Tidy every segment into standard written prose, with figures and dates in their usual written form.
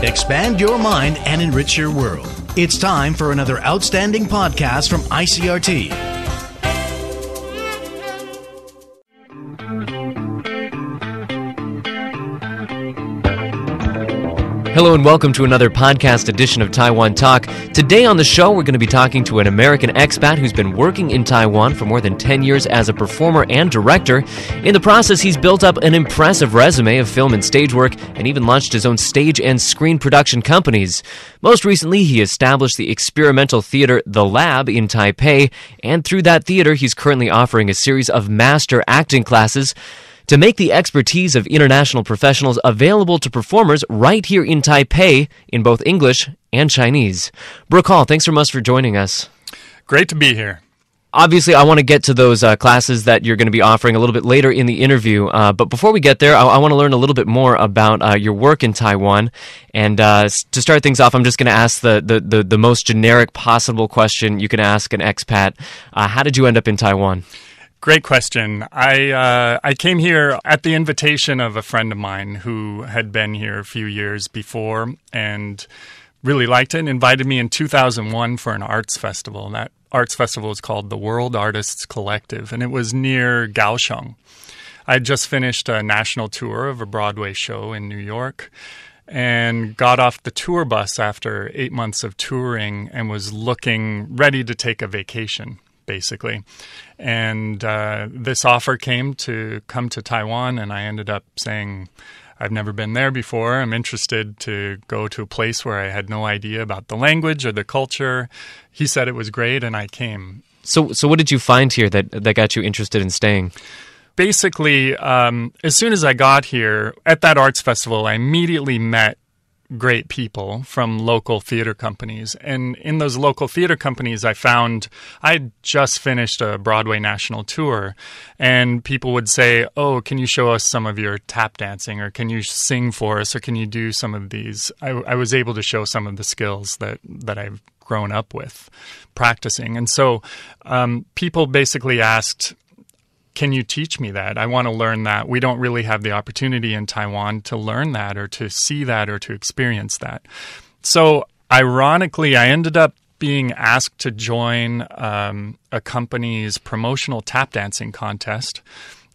Expand your mind and enrich your world. It's time for another outstanding podcast from ICRT. Hello and welcome to another podcast edition of Taiwan Talk. Today on the show, we're going to be talking to an American expat who's been working in Taiwan for more than 10 years as a performer and director. In the process, he's built up an impressive resume of film and stage work and even launched his own stage and screen production companies. Most recently, he established the experimental theater The Lab in Taipei, and through that theater, he's currently offering a series of master acting classes to make the expertise of international professionals available to performers right here in Taipei in both English and Chinese. Brook Hall, thanks so much for joining us. Great to be here. Obviously, I want to get to those classes that you're going to be offering a little bit later in the interview. But before we get there, I want to learn a little bit more about your work in Taiwan. And to start things off, I'm just going to ask the most generic possible question you can ask an expat. How did you end up in Taiwan? Great question. I came here at the invitation of a friend of mine who had been here a few years before and really liked it and invited me in 2001 for an arts festival. And that arts festival was called the World Artists Collective, and it was near Kaohsiung. I had just finished a national tour of a Broadway show in New York and got off the tour bus after 8 months of touring and was ready to take a vacation, basically. And this offer came to come to Taiwan, and I ended up saying, I've never been there before. I'm interested to go to a place where I had no idea about the language or the culture. He said it was great, and I came. So what did you find here that got you interested in staying? Basically, as soon as I got here, at that arts festival, I immediately met great people from local theater companies. And in those local theater companies, I found I'd just finished a Broadway national tour, and people would say, oh, can you show us some of your tap dancing, or can you sing for us, or can you do some of these? I was able to show some of the skills that I've grown up with practicing. And so people basically asked, can you teach me that? I want to learn that. We don't really have the opportunity in Taiwan to learn that or to see that or to experience that. So ironically, I ended up being asked to join a company's promotional tap dancing contest.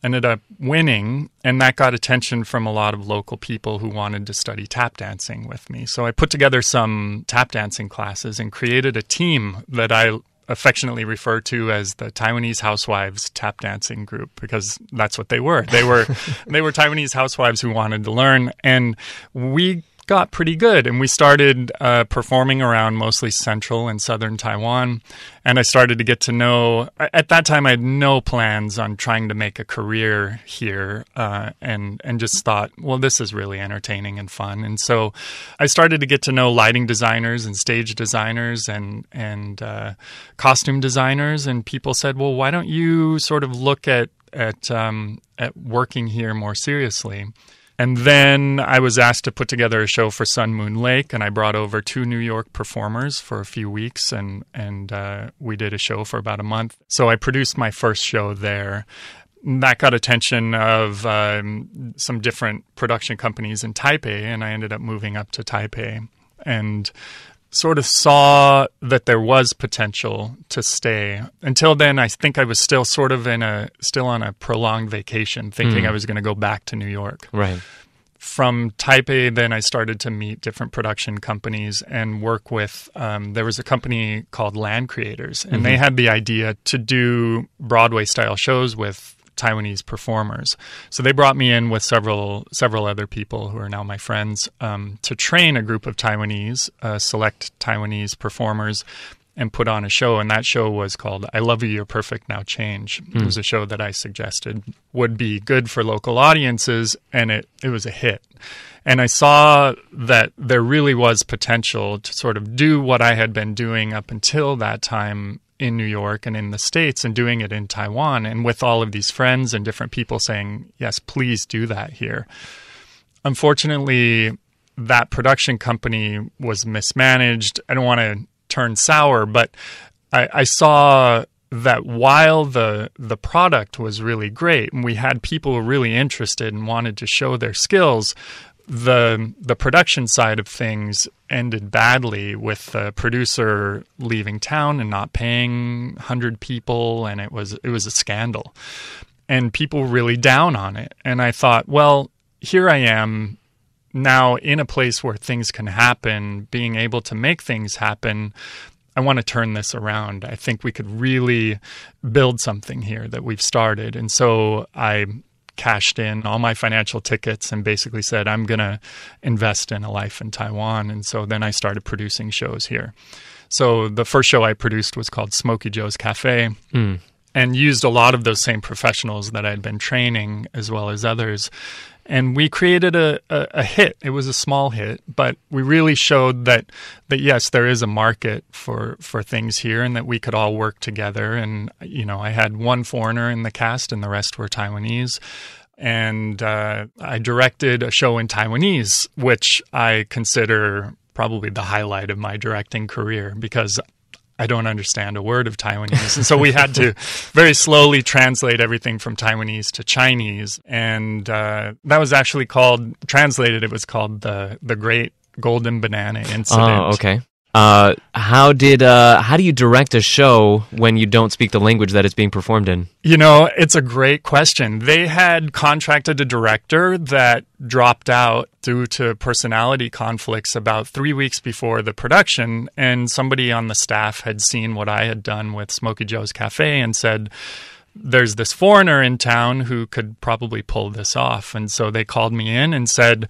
Ended up winning, and that got attention from a lot of local people who wanted to study tap dancing with me. So I put together some tap dancing classes and created a team that I affectionately refer to as the Taiwanese Housewives Tap Dancing Group, because that's what they were. They were Taiwanese housewives who wanted to learn, and we got pretty good, and we started performing around mostly central and southern Taiwan, and I started to get to know, at that time I had no plans on trying to make a career here, and just thought, well, this is really entertaining and fun. And so I started to get to know lighting designers and stage designers and costume designers, and people said, well, why don't you sort of look at working here more seriously? And then I was asked to put together a show for Sun Moon Lake, and I brought over 2 New York performers for a few weeks, and we did a show for about a month. So I produced my first show there. That got attention of some different production companies in Taipei, and I ended up moving up to Taipei and sort of saw that there was potential to stay. Until then, I think I was still sort of still on a prolonged vacation, thinking I was going to go back to New York. Right. From Taipei, then I started to meet different production companies and work with, there was a company called Land Creators, and they had the idea to do Broadway-style shows with Taiwanese performers. So they brought me in with several other people who are now my friends to train a group of Taiwanese, select Taiwanese performers, and put on a show. And that show was called I Love You, You're Perfect, Now Change. It was a show that I suggested would be good for local audiences, and it was a hit. And I saw that there really was potential to sort of do what I had been doing up until that time in New York and in the States, and doing it in Taiwan, and with all of these friends and different people saying, yes, please do that here. Unfortunately, that production company was mismanaged. I don't want to turn sour, but I saw that while the product was really great and we had people who were really interested and wanted to show their skills, the production side of things ended badly with the producer leaving town and not paying 100 people, and it was a scandal. And people were really down on it. And I thought, well, here I am now in a place where things can happen, being able to make things happen. I want to turn this around. I think we could really build something here that we've started. And so I cashed in all my financial tickets and basically said, I'm going to invest in a life in Taiwan. And so then I started producing shows here. So the first show I produced was called Smokey Joe's Cafe, and used a lot of those same professionals that I'd been training as well as others. And we created a hit. It was a small hit, but we really showed that yes, there is a market for things here, and that we could all work together. And, you know, I had one foreigner in the cast and the rest were Taiwanese. And I directed a show in Taiwanese, which I consider probably the highlight of my directing career, because I don't understand a word of Taiwanese. And so we had to very slowly translate everything from Taiwanese to Chinese. And that was actually translated, it was called the Great Golden Banana Incident. Oh, okay. How do you direct a show when you don't speak the language that it's being performed in? You know, it's a great question. They had contracted a director that dropped out due to personality conflicts about 3 weeks before the production, and somebody on the staff had seen what I had done with Smokey Joe's Cafe and said, there's this foreigner in town who could probably pull this off. And so they called me in and said,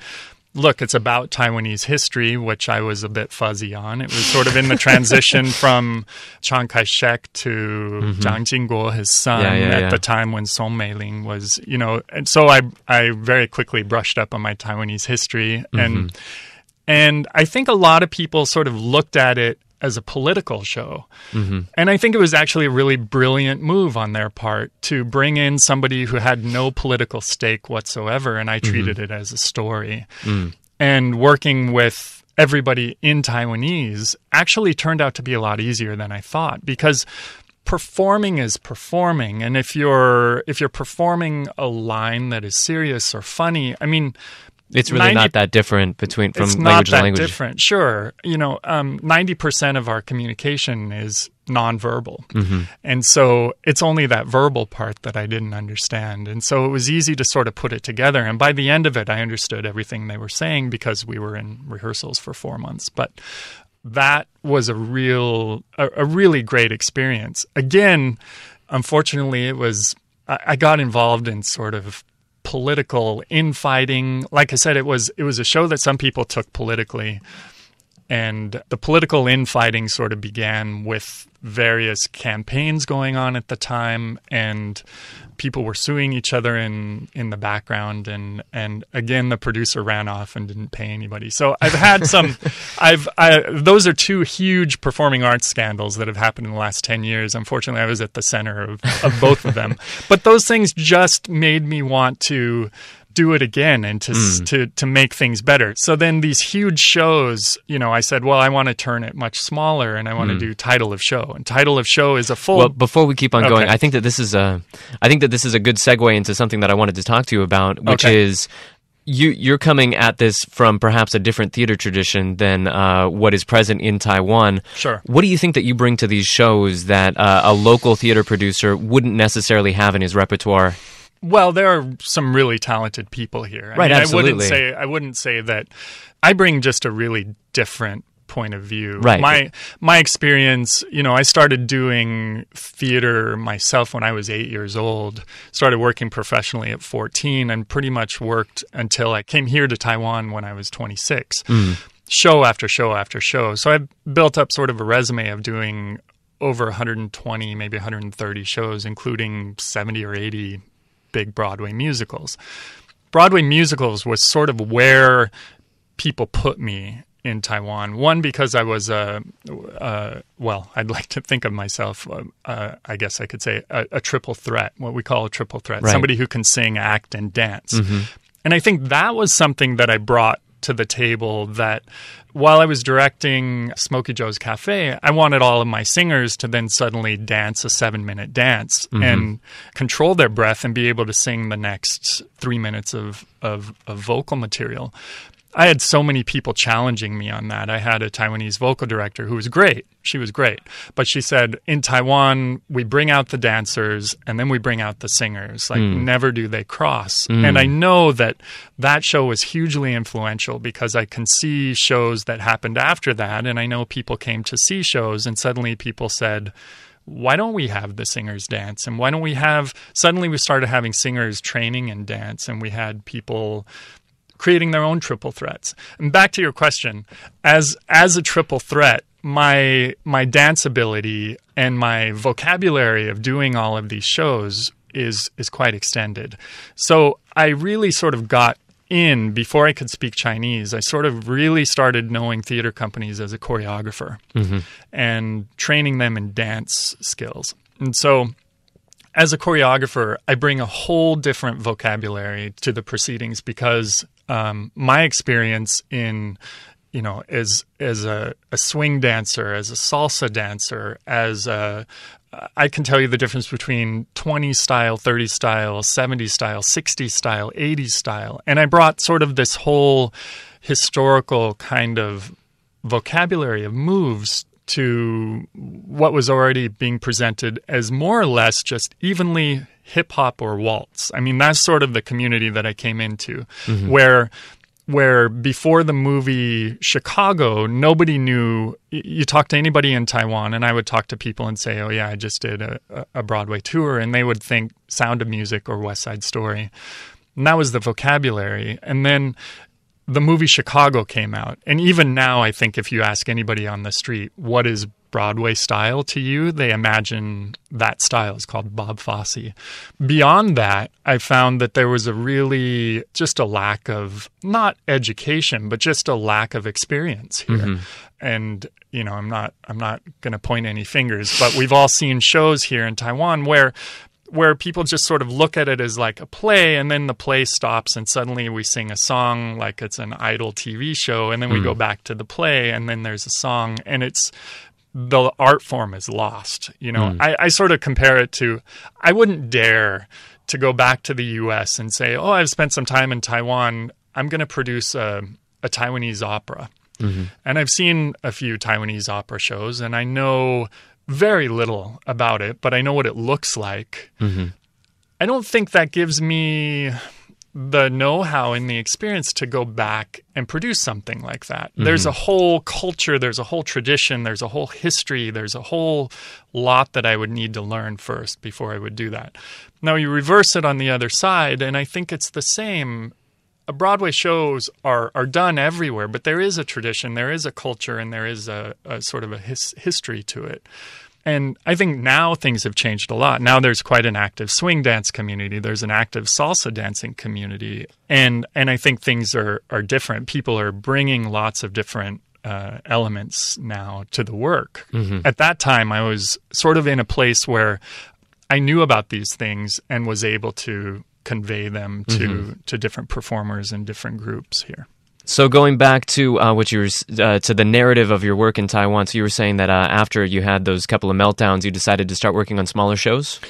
look, it's about Taiwanese history, which I was a bit fuzzy on. It was sort of in the transition from Chiang Kai-shek to Jiang Jingguo, his son, at the time when Song Meiling was, you know. And so I very quickly brushed up on my Taiwanese history. And I think a lot of people sort of looked at it as a political show. And I think it was actually a really brilliant move on their part to bring in somebody who had no political stake whatsoever, and I treated it as a story. And working with everybody in Taiwanese actually turned out to be a lot easier than I thought, because performing is performing, and if you're performing a line that is serious or funny, I mean, it's really not that different from language to language. It's not that different, sure. You know, 90% of our communication is nonverbal. And so it's only that verbal part that I didn't understand. And so it was easy to sort of put it together. And by the end of it, I understood everything they were saying because we were in rehearsals for 4 months. But that was a really great experience. Again, unfortunately, I got involved in sort of political infighting. Like I said, it was a show that some people took politically, and the political infighting sort of began with various campaigns going on at the time, and people were suing each other in the background, and again the producer ran off and didn't pay anybody. So I've had those are two huge performing arts scandals that have happened in the last 10 years. Unfortunately, I was at the center of both of them. But those things just made me want to do it again and to make things better. So then these huge shows, you know, I said, well, I want to turn it much smaller, and I want to do title of show. And title of show is a full. Well, before we keep on going, I think that this is a good segue into something that I wanted to talk to you about, which is you're coming at this from perhaps a different theater tradition than what is present in Taiwan. Sure. What do you think that you bring to these shows that a local theater producer wouldn't necessarily have in his repertoire? Well, there are some really talented people here. Right, absolutely. I wouldn't say that I bring just a really different point of view. Right. My experience, you know, I started doing theater myself when I was 8 years old. Started working professionally at 14, and pretty much worked until I came here to Taiwan when I was 26. Show after show after show. So I built up sort of a resume of doing over 120, maybe 130 shows, including 70 or 80 big Broadway musicals. Broadway musicals was sort of where people put me in Taiwan. One, because I was I'd like to think of myself, I guess I could say, a triple threat, what we call a triple threat, somebody who can sing, act, and dance. And I think that was something that I brought to the table that while I was directing Smokey Joe's Cafe, I wanted all of my singers to then suddenly dance a 7-minute dance and control their breath and be able to sing the next 3 minutes of vocal material. I had so many people challenging me on that. I had a Taiwanese vocal director who was great. She was great. But she said, in Taiwan, we bring out the dancers and then we bring out the singers. Like, never do they cross. And I know that show was hugely influential because I can see shows that happened after that. And I know people came to see shows and suddenly people said, why don't we have the singers dance? And why don't we suddenly we started having singers training in dance, and we had people creating their own triple threats. And back to your question, as a triple threat, my dance ability and my vocabulary of doing all of these shows is quite extended. So I really sort of got in before I could speak Chinese. I sort of really started knowing theater companies as a choreographer and training them in dance skills. And so as a choreographer, I bring a whole different vocabulary to the proceedings because my experience in, as a swing dancer, as a salsa dancer, I can tell you the difference between 20 style, 30 style, 70 style, 60 style, 80 style. And I brought sort of this whole historical kind of vocabulary of moves to what was already being presented as more or less just evenly hip-hop or waltz. I mean, that's sort of the community that I came into, where before the movie Chicago, nobody knew. You talk to anybody in Taiwan, and I would talk to people and say, oh yeah, I just did a Broadway tour, and they would think Sound of Music or West Side Story. And that was the vocabulary. And then the movie Chicago came out. And even now, I think if you ask anybody on the street, what is Broadway style to you, they imagine that style is called Bob Fosse. Beyond that, I found that there was just a lack of, not education, but just a lack of experience here. And, I'm not going to point any fingers, but we've all seen shows here in Taiwan where people just sort of look at it as like a play, and then the play stops and suddenly we sing a song like it's an idol TV show, and then we go back to the play and then there's a song, and the art form is lost. I sort of compare it to, I wouldn't dare to go back to the US and say, oh, I've spent some time in Taiwan, I'm going to produce a Taiwanese opera. And I've seen a few Taiwanese opera shows, and I know very little about it, but I know what it looks like. I don't think that gives me the know-how and the experience to go back and produce something like that. There's a whole culture, there's a whole tradition, there's a whole history, there's a whole lot that I would need to learn first before I would do that. Now you reverse it on the other side, and I think it's the same. Broadway shows are done everywhere, but there is a tradition, there is a culture, and there is a sort of a history to it. And I think now things have changed a lot. Now there's quite an active swing dance community. There's an active salsa dancing community. And I think things are different. People are bringing lots of different elements now to the work. At that time, I was sort of in a place where I knew about these things and was able to convey them to different performers and different groups here. So going back to what you were to the narrative of your work in Taiwan, so you were saying that after you had those couple of meltdowns, you decided to start working on smaller shows?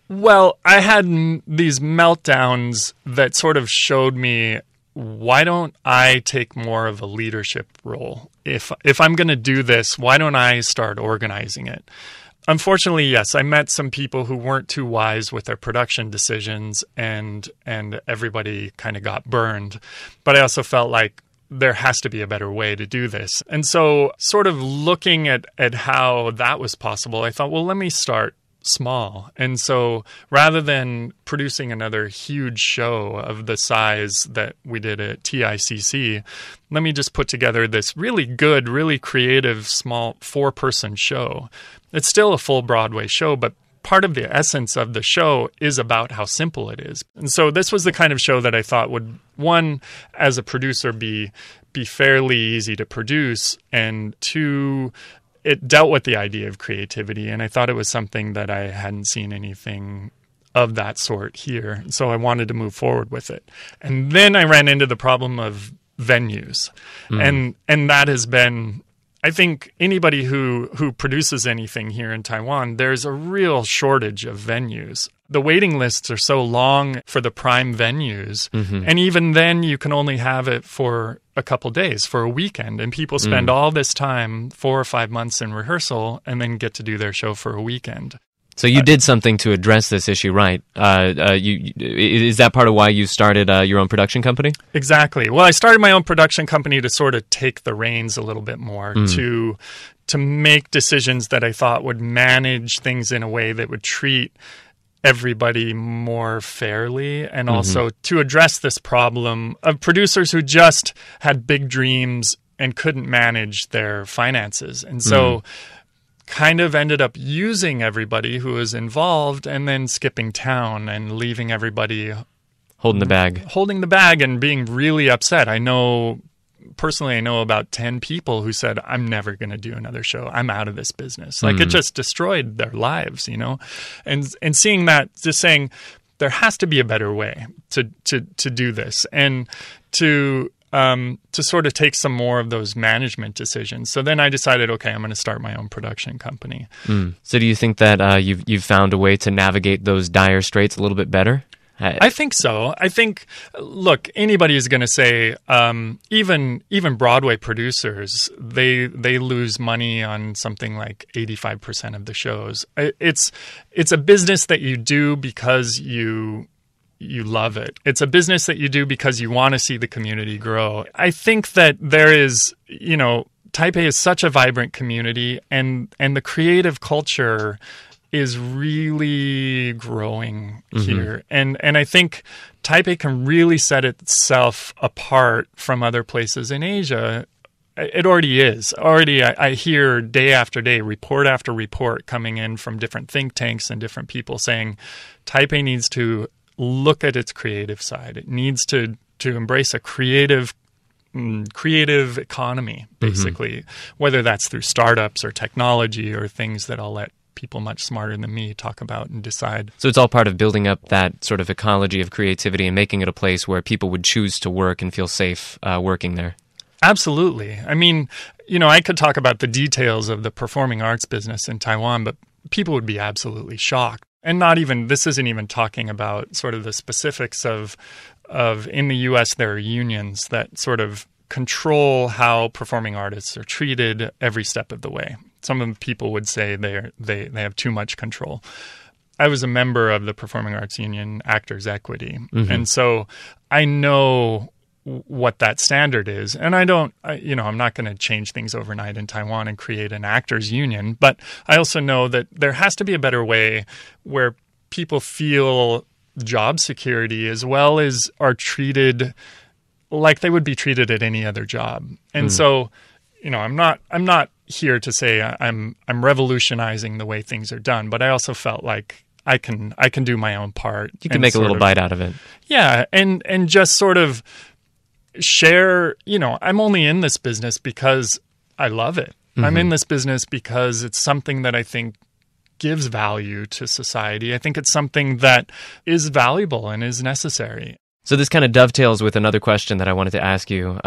Well, I had these meltdowns that sort of showed me, why don't I take more of a leadership role? If I'm going to do this, why don't I start organizing it? Unfortunately, yes, I met some people who weren't too wise with their production decisions, and everybody kind of got burned. But I also felt like there has to be a better way to do this. And so sort of looking at how that was possible, I thought, well, let me start small. And so rather than producing another huge show of the size that we did at TICC, let me just put together this really good, really creative, small 4-person show. It's still a full Broadway show, but part of the essence of the show is about how simple it is. And so this was the kind of show that I thought would, one, as a producer, be fairly easy to produce, and two, it dealt with the idea of creativity, and I thought it was something that I hadn't seen anything of that sort here. So I wanted to move forward with it. And then I ran into the problem of venues. And that has been, I think anybody who produces anything here in Taiwan, there's a real shortage of venues. The waiting lists are so long for the prime venues. And even then you can only have it for a couple days, for a weekend. And people spend all this time, 4 or 5 months in rehearsal, and then get to do their show for a weekend. So you did something to address this issue, right? Is that part of why you started your own production company? Exactly. Well, I started my own production company to sort of take the reins a little bit more, to make decisions that I thought would manage things in a way that would treat everybody more fairly, and also to address this problem of producers who just had big dreams and couldn't manage their finances. And so kind of ended up using everybody who was involved and then skipping town and leaving everybody holding the bag and being really upset. Personally, I know about 10 people who said, I'm never going to do another show. I'm out of this business. Like, it just destroyed their lives, you know? And seeing that, just saying, there has to be a better way to do this, and to sort of take some more of those management decisions. So then I decided, okay, I'm going to start my own production company. So do you think that you've found a way to navigate those dire straits a little bit better? I think so. I think, look, anybody is going to say, even Broadway producers, they lose money on something like 85% of the shows. It's a business that you do because you love it. It's a business that you do because you want to see the community grow. I think that there is, Taipei is such a vibrant community, and the creative culture is really growing here. And I think Taipei can really set itself apart from other places in Asia. It already is. I hear day after day, report after report coming in from different think tanks and different people saying Taipei needs to look at its creative side. It needs to embrace a creative economy, basically, whether that's through startups or technology or things that I'll let people much smarter than me talk about and decide. So it's all part of building up that sort of ecology of creativity and making it a place where people would choose to work and feel safe working there. Absolutely. I mean, I could talk about the details of the performing arts business in Taiwan, but people would be absolutely shocked. And this isn't even talking about sort of the specifics of in the U.S. there are unions that sort of control how performing artists are treated every step of the way. Some people would say they have too much control. I was a member of the Performing Arts Union Actors Equity, and so I know what that standard is. And I'm not going to change things overnight in Taiwan and create an actors union, but I also know that there has to be a better way where people feel job security as well as are treated like they would be treated at any other job. And so, I'm not here to say I'm revolutionizing the way things are done, but I also felt like I can do my own part. You can make a little bite out of it. Yeah, and just sort of share, I'm only in this business because I love it. I'm in this business because it's something that I think gives value to society. I think it's something that is valuable and is necessary. So this kind of dovetails with another question that I wanted to ask you.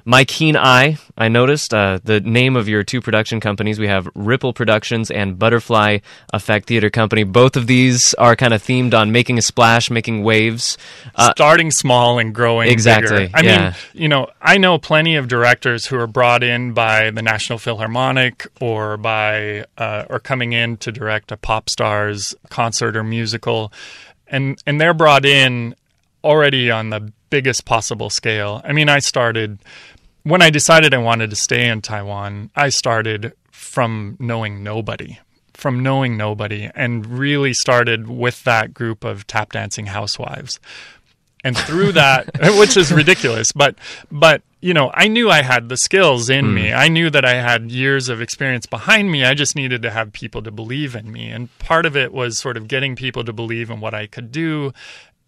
My keen eye, I noticed the name of your two production companies. We have Ripple Productions and Butterfly Effect Theater Company. Both of these are kind of themed on making a splash, making waves. Starting small and growing exactly, bigger. I mean, I know plenty of directors who are brought in by the National Philharmonic or or coming in to direct a pop star's concert or musical. And they're brought in already on the biggest possible scale. I mean, when I decided I wanted to stay in Taiwan, I started from knowing nobody, and really started with that group of tap dancing housewives. And through that, which is ridiculous, but I knew I had the skills in me. I knew that I had years of experience behind me. I just needed to have people to believe in me. And part of it was sort of getting people to believe in what I could do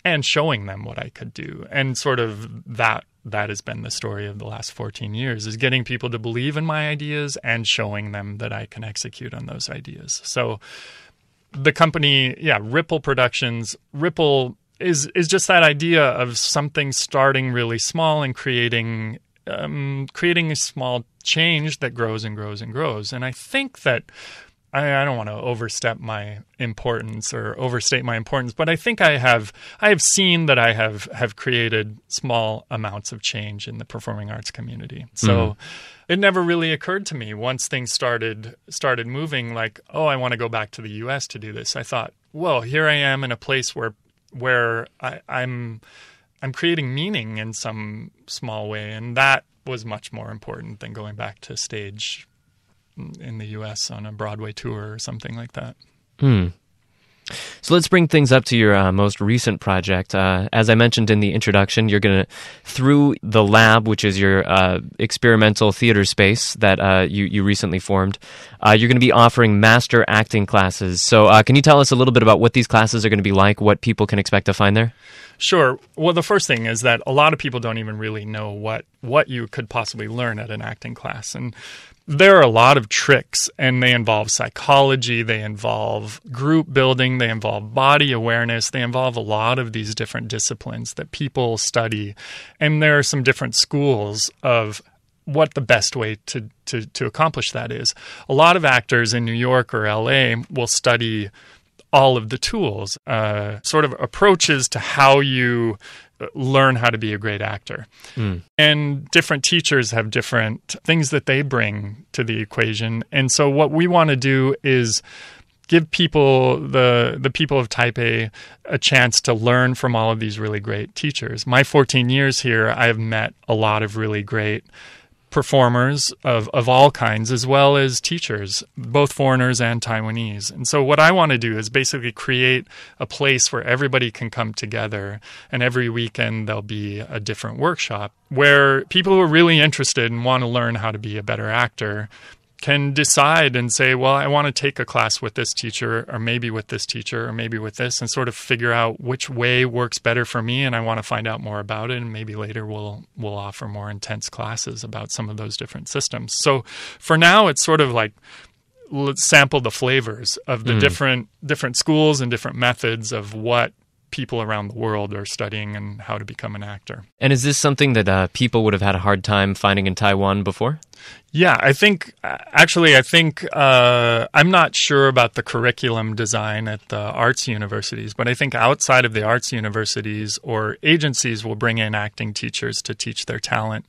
and showing them what I could do. And sort of that has been the story of the last 14 years, is getting people to believe in my ideas and showing them that I can execute on those ideas. So the company, Ripple Productions, Ripple is just that idea of something starting really small and creating a small change that grows and grows and grows. And I think that I don't want to overstate my importance, but I think I have seen that I have created small amounts of change in the performing arts community. So it never really occurred to me once things started moving, like, oh, I want to go back to the U.S. to do this. I thought, well, here I am in a place where I'm creating meaning in some small way, and that was much more important than going back to stage in the U.S. on a Broadway tour or something like that. So let's bring things up to your most recent project. As I mentioned in the introduction, you're going to, through the lab, which is your experimental theater space that you recently formed, you're going to be offering master acting classes. So can you tell us a little bit about what these classes are going to be like, what people can expect to find there? Sure. Well, the first thing is that a lot of people don't even really know what you could possibly learn at an acting class. And there are a lot of tricks, and they involve psychology, they involve group building, they involve body awareness, they involve a lot of these different disciplines that people study. And there are some different schools of what the best way to accomplish that is. A lot of actors in New York or LA will study all of the tools, sort of approaches to how you learn how to be a great actor. And different teachers have different things that they bring to the equation. And so what we want to do is give people, the people of Taipei, a chance to learn from all of these really great teachers. My 14 years here, I have met a lot of really great performers of all kinds, as well as teachers, both foreigners and Taiwanese. And so what I want to do is basically create a place where everybody can come together, and every weekend there'll be a different workshop where people who are really interested and want to learn how to be a better actor can decide and say, well, I want to take a class with this teacher, or maybe with this teacher, or maybe with this, and sort of figure out which way works better for me, and I want to find out more about it, and maybe later we'll offer more intense classes about some of those different systems. So for now, it's sort of like, let's sample the flavors of the different schools and different methods of what people around the world are studying and how to become an actor. And is this something that people would have had a hard time finding in Taiwan before? Yeah, I think I'm not sure about the curriculum design at the arts universities, but I think outside of the arts universities or agencies will bring in acting teachers to teach their talent.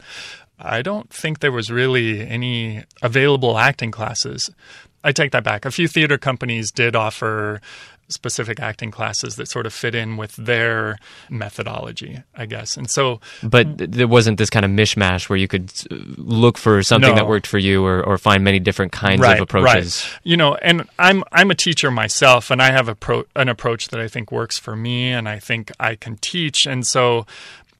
I don't think there was really any available acting classes. I take that back. A few theater companies did offer specific acting classes that sort of fit in with their methodology, I guess. And so, but there wasn't this kind of mishmash where you could look for something that worked for you, or find many different kinds of approaches. Right. You know, and I'm a teacher myself, and I have an approach that I think works for me, and I think I can teach. And so,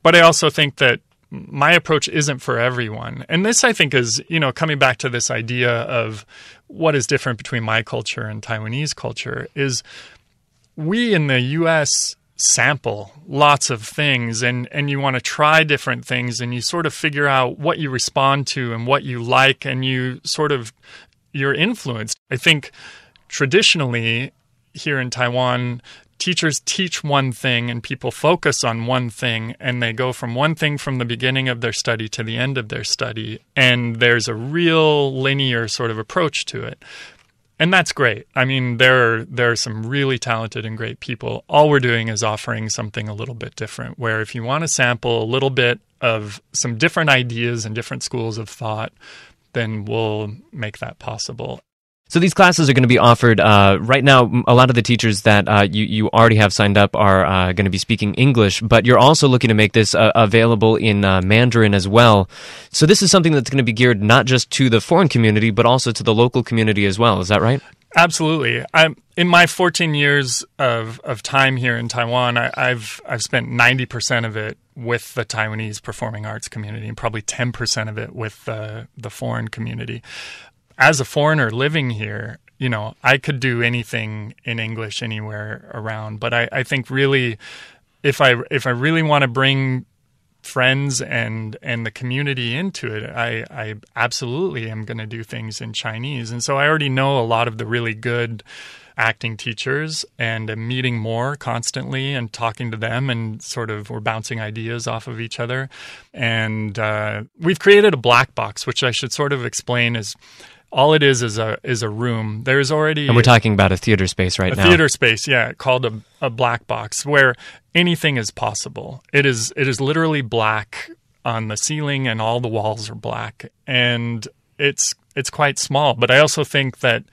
but I also think that my approach isn't for everyone. And this, I think, is, coming back to this idea of what is different between my culture and Taiwanese culture, is we in the U.S. sample lots of things, and you want to try different things, and you sort of figure out what you respond to and what you like, and you're influenced. I think traditionally here in Taiwan, teachers teach one thing and people focus on one thing, and they go from one thing from the beginning of their study to the end of their study, and there's a real linear sort of approach to it. And that's great. I mean, there are some really talented and great people. All we're doing is offering something a little bit different, where if you want to sample a little bit of some different ideas and different schools of thought, then we'll make that possible. So these classes are going to be offered right now. A lot of the teachers that you already have signed up are going to be speaking English, but you're also looking to make this available in Mandarin as well. So this is something that's going to be geared not just to the foreign community, but also to the local community as well. Is that right? Absolutely. In my 14 years of time here in Taiwan, I've spent 90% of it with the Taiwanese performing arts community, and probably 10% of it with the foreign community. As a foreigner living here, I could do anything in English anywhere around. But I think really, if I really want to bring friends and the community into it, I absolutely am going to do things in Chinese. And so I already know a lot of the really good acting teachers and am meeting more constantly and talking to them, and sort of we're bouncing ideas off of each other. And we've created a black box, which I should sort of explain is all it is a room. There's already... And we're talking about a theater space right now. A theater space, yeah, called a black box, where anything is possible. It is literally black on the ceiling, and all the walls are black. And it's quite small. But I also think that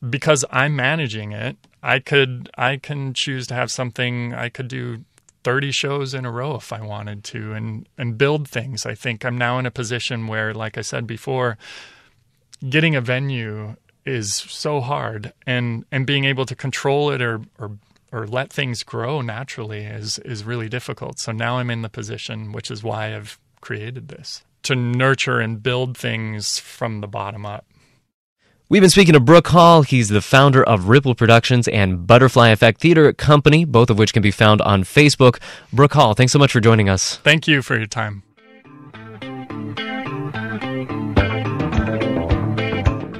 because I'm managing it, I can choose to have something. I could do 30 shows in a row if I wanted to, and build things. I think I'm now in a position where, like I said before, getting a venue is so hard, and being able to control it or let things grow naturally is really difficult. So now I'm in the position, which is why I've created this, to nurture and build things from the bottom up. We've been speaking to Brook Hall. He's the founder of Ripple Productions and Butterfly Effect Theater Company, both of which can be found on Facebook. Brook Hall, thanks so much for joining us. Thank you for your time.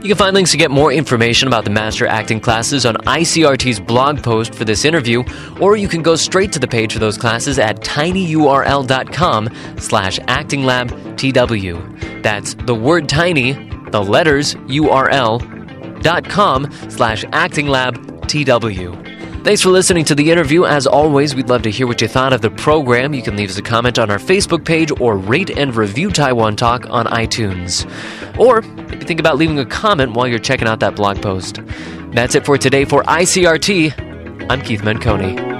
You can find links to get more information about the Master Acting classes on ICRT's blog post for this interview, or you can go straight to the page for those classes at tinyurl.com/actinglabtw. That's the word tiny, the letters url.com/actinglabtw. Thanks for listening to the interview. As always, we'd love to hear what you thought of the program. You can leave us a comment on our Facebook page or rate and review Taiwan Talk on iTunes. Or maybe think about leaving a comment while you're checking out that blog post. That's it for today. For ICRT, I'm Keith Menconi.